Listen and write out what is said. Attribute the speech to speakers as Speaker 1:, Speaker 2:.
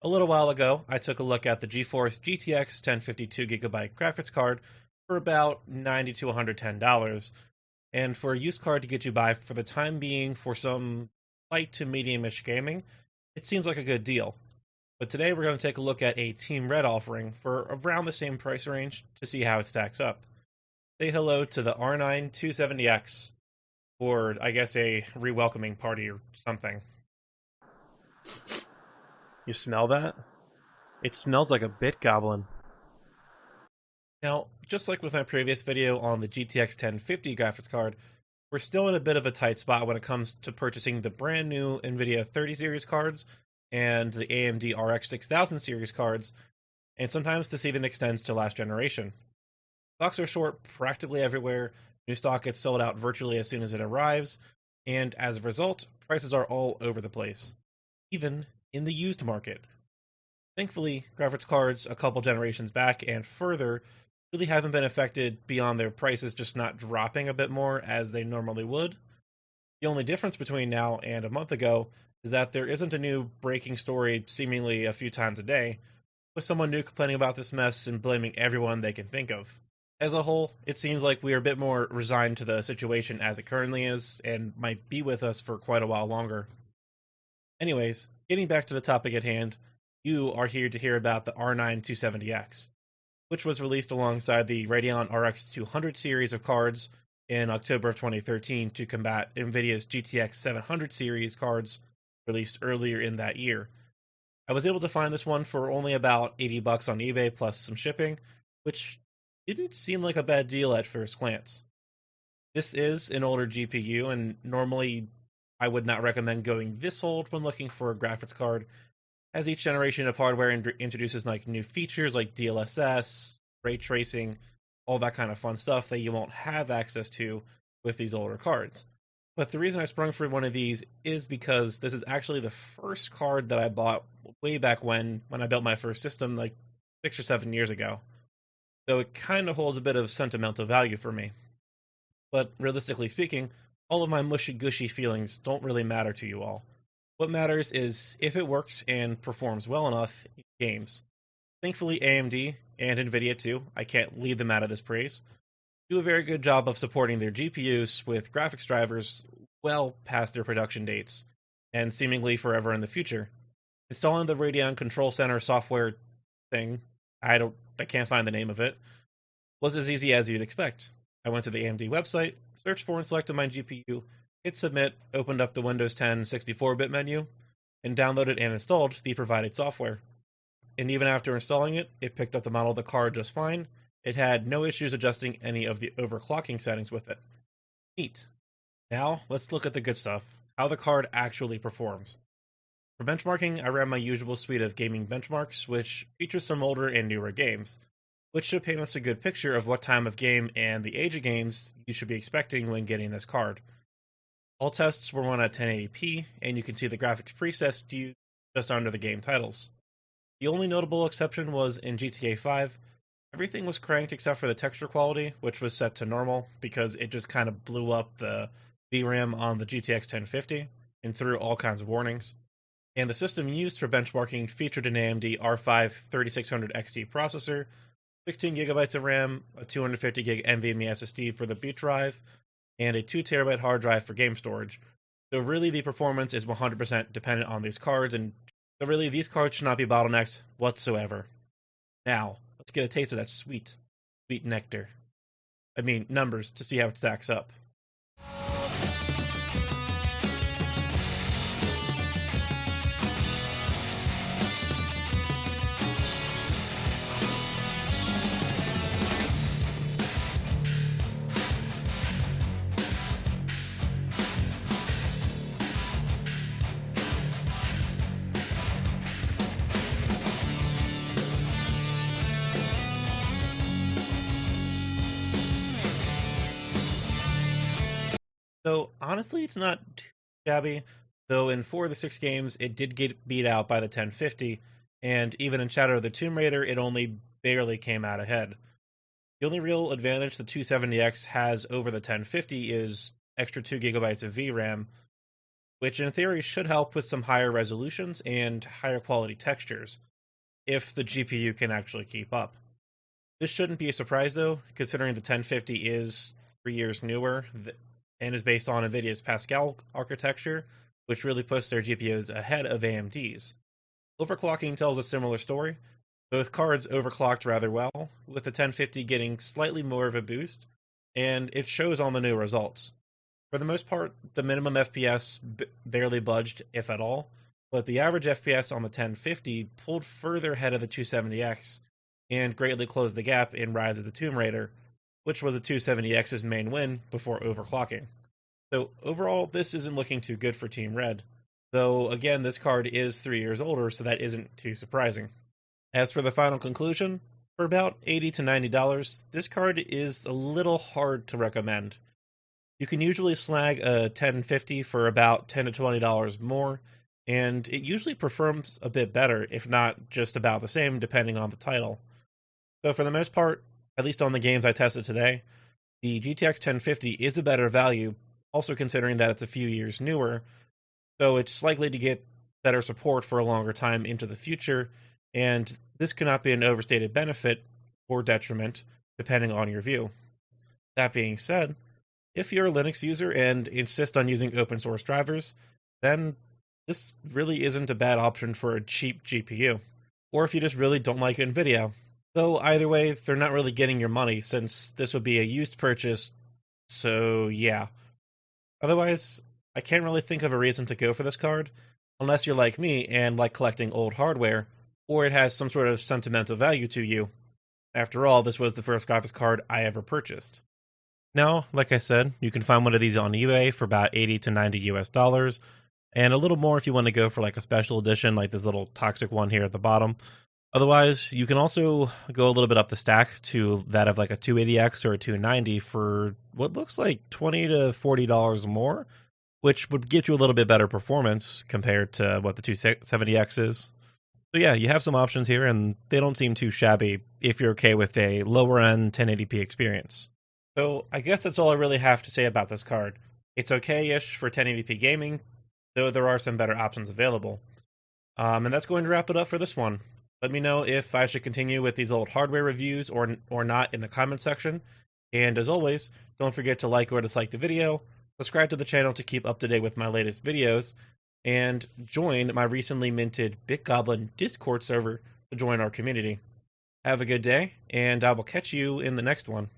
Speaker 1: A little while ago, I took a look at the GeForce GTX 1052GB graphics card for about $90 to $110, and for a used card to get you by for the time being for some light to medium-ish gaming, it seems like a good deal. But today we're going to take a look at a Team Red offering for around the same price range to see how it stacks up. Say hello to the R9 270X, or I guess a re-welcoming party or something. You smell that? It smells like a bit goblin. Now, just like with my previous video on the GTX 1050 graphics card, we're still in a bit of a tight spot when it comes to purchasing the brand new NVIDIA 30 series cards and the AMD RX 6000 series cards, and sometimes this even extends to last generation. Stocks are short practically everywhere, new stock gets sold out virtually as soon as it arrives, and as a result, prices are all over the place, even in the used market. Thankfully, graphics cards a couple generations back and further really haven't been affected beyond their prices just not dropping a bit more as they normally would. The only difference between now and a month ago is that there isn't a new breaking story seemingly a few times a day, with someone new complaining about this mess and blaming everyone they can think of. As a whole, it seems like we are a bit more resigned to the situation as it currently is, and might be with us for quite a while longer. Anyways, getting back to the topic at hand, you are here to hear about the R9 270X, which was released alongside the Radeon RX 200 series of cards in October of 2013 to combat NVIDIA's GTX 700 series cards released earlier in that year. I was able to find this one for only about $80 on eBay plus some shipping, which didn't seem like a bad deal at first glance. This is an older GPU, and normally I would not recommend going this old when looking for a graphics card, as each generation of hardware introduces like new features like DLSS, ray tracing, all that kind of fun stuff that you won't have access to with these older cards. But the reason I sprung for one of these is because this is actually the first card that I bought way back when I built my first system like 6 or 7 years ago. So it kind of holds a bit of sentimental value for me. But realistically speaking, all of my mushy-gushy feelings don't really matter to you all. What matters is if it works and performs well enough in games. Thankfully, AMD, and NVIDIA too, I can't leave them out of this praise, do a very good job of supporting their GPUs with graphics drivers well past their production dates, and seemingly forever in the future. Installing the Radeon Control Center software thing, I can't find the name of it, was as easy as you'd expect. I went to the AMD website, searched for and selected my GPU, hit submit, opened up the Windows 10 64-bit menu, and downloaded and installed the provided software. And even after installing it, it picked up the model of the card just fine. It had no issues adjusting any of the overclocking settings with it. Neat. Now, let's look at the good stuff, how the card actually performs. For benchmarking, I ran my usual suite of gaming benchmarks, which features some older and newer games, which should paint us a good picture of what time of game and the age of games you should be expecting when getting this card. All tests were run at 1080p, and you can see the graphics presets used just under the game titles. The only notable exception was in GTA 5. Everything was cranked except for the texture quality, which was set to normal because it just kind of blew up the VRAM on the GTX 1050 and threw all kinds of warnings. And the system used for benchmarking featured an AMD R5 3600 XT processor, 16GB of RAM, a 250GB NVMe SSD for the boot drive, and a 2TB hard drive for game storage. So really the performance is 100% dependent on these cards, and so really these cards should not be bottlenecked whatsoever. Now, let's get a taste of that sweet, sweet nectar. I mean, numbers, to see how it stacks up. So honestly, it's not too shabby, though in 4 of the 6 games, it did get beat out by the 1050, and even in Shadow of the Tomb Raider, it only barely came out ahead. The only real advantage the 270X has over the 1050 is extra 2 gigabytes of VRAM, which in theory should help with some higher resolutions and higher quality textures, if the GPU can actually keep up. This shouldn't be a surprise though, considering the 1050 is 3 years newer and is based on NVIDIA's Pascal architecture, which really puts their GPUs ahead of AMD's. Overclocking tells a similar story. Both cards overclocked rather well, with the 1050 getting slightly more of a boost, and it shows on the new results. For the most part, the minimum FPS barely budged, if at all, but the average FPS on the 1050 pulled further ahead of the 270X, and greatly closed the gap in Rise of the Tomb Raider, which was the 270X's main win before overclocking. So overall, this isn't looking too good for Team Red, though again, this card is 3 years older, so that isn't too surprising. As for the final conclusion, for about $80 to $90, this card is a little hard to recommend. You can usually snag a 1050 for about $10 to $20 more, and it usually performs a bit better, if not just about the same, depending on the title. So for the most part, at least on the games I tested today, the GTX 1050 is a better value, also considering that it's a few years newer, so it's likely to get better support for a longer time into the future, and this cannot be an overstated benefit or detriment, depending on your view. That being said, if you're a Linux user and insist on using open source drivers, then this really isn't a bad option for a cheap GPU. Or if you just really don't like NVIDIA. Though either way, they're not really getting your money since this would be a used purchase, so yeah. Otherwise, I can't really think of a reason to go for this card, unless you're like me and like collecting old hardware, or it has some sort of sentimental value to you. After all, this was the first graphics card I ever purchased. Now, like I said, you can find one of these on eBay for about $80 to $90 US, and a little more if you want to go for like a special edition, like this little toxic one here at the bottom. Otherwise, you can also go a little bit up the stack to that of like a 280X or a 290 for what looks like $20 to $40 more, which would get you a little bit better performance compared to what the 270X is. So yeah, you have some options here, and they don't seem too shabby if you're okay with a lower-end 1080p experience. So I guess that's all I really have to say about this card. It's okay-ish for 1080p gaming, though there are some better options available. And that's going to wrap it up for this one. Let me know if I should continue with these old hardware reviews or not in the comment section. And as always, don't forget to like or dislike the video, subscribe to the channel to keep up to date with my latest videos, and join my recently minted BitGoblin Discord server to join our community. Have a good day, and I will catch you in the next one.